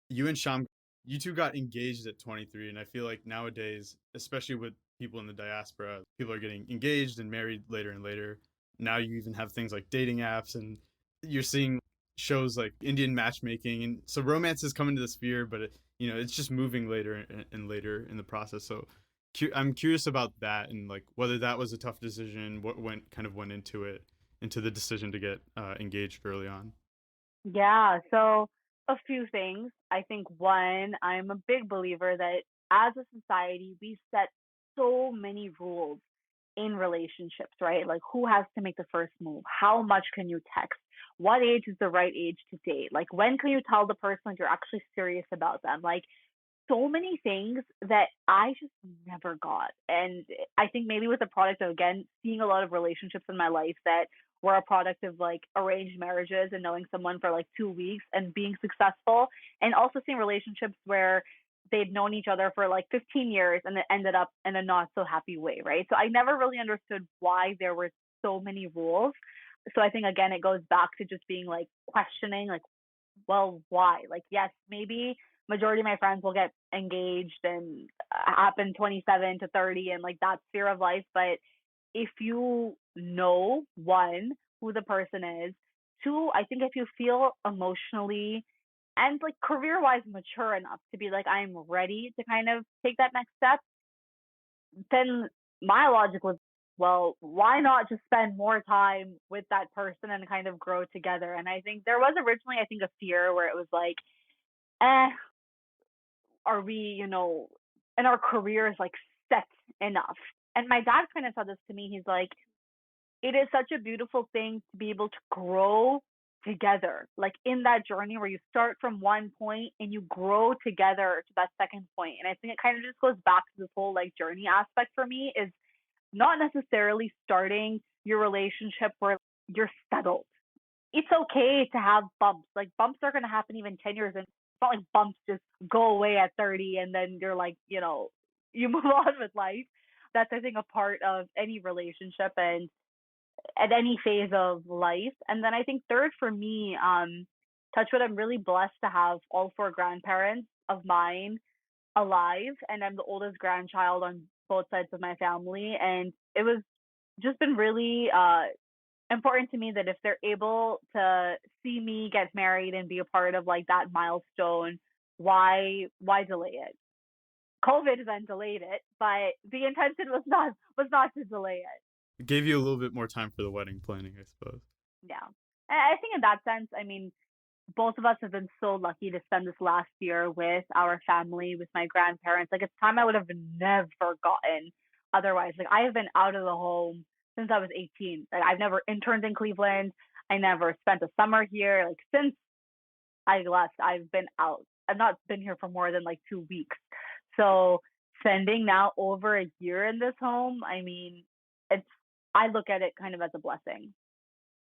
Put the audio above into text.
You and Sham, you two got engaged at 23, and I feel like nowadays, especially with people in the diaspora, people are getting engaged and married later and later. Now you even have things like dating apps, and you're seeing shows like Indian matchmaking, and so romance is coming to the sphere, but it's just moving later and later in the process. So I'm curious about that and like whether that was a tough decision, what went into it, into the decision to get engaged early on. Yeah, so a few things. I think one, I'm a big believer that as a society, we set so many rules in relationships, right? Like who has to make the first move? How much can you text? What age is the right age to date? Like when can you tell the person like you're actually serious about them? Like so many things that I just never got. And I think maybe with the product of again seeing a lot of relationships in my life that were a product of like arranged marriages and knowing someone for like 2 weeks and being successful, and also seeing relationships where they'd known each other for like 15 years and it ended up in a not so happy way, right? So I never really understood why there were so many rules. So I think again it goes back to just being like questioning like, well, why? Like, yes, maybe majority of my friends will get engaged and happen 27 to 30 and like that sphere of life. But if you know, one, who the person is, two, I think if you feel emotionally and like career wise mature enough to be like, I'm ready to kind of take that next step, then my logic was, well, why not just spend more time with that person and kind of grow together? And I think there was originally, I think, a fear where it was like, eh, are we, and our career is like set enough. And my dad kind of said this to me. He's like, it is such a beautiful thing to be able to grow together, like in that journey where you start from one point and you grow together to that second point. And I think it kind of just goes back to this whole like journey aspect for me is not necessarily starting your relationship where you're settled. It's okay to have bumps. Like bumps are gonna happen even 10 years and it's not like bumps just go away at 30 and then you're like, you move on with life. That's I think a part of any relationship and at any phase of life. And then I think third for me, touch wood, I'm really blessed to have all four grandparents of mine alive, and I'm the oldest grandchild on both sides of my family. And it was just been really important to me that if they're able to see me get married and be a part of like that milestone, why delay it? COVID then delayed it, but the intention was not to delay it. It gave you a little bit more time for the wedding planning, I suppose. Yeah. And I think in that sense, I mean, both of us have been so lucky to spend this last year with our family, with my grandparents. Like it's time I would have never gotten otherwise. Like I have been out of the home since I was 18. Like I've never interned in Cleveland. I never spent a summer here. Like since I left, I've been out. I've not been here for more than like 2 weeks. So spending now over a year in this home, I mean, it's I look at it kind of as a blessing.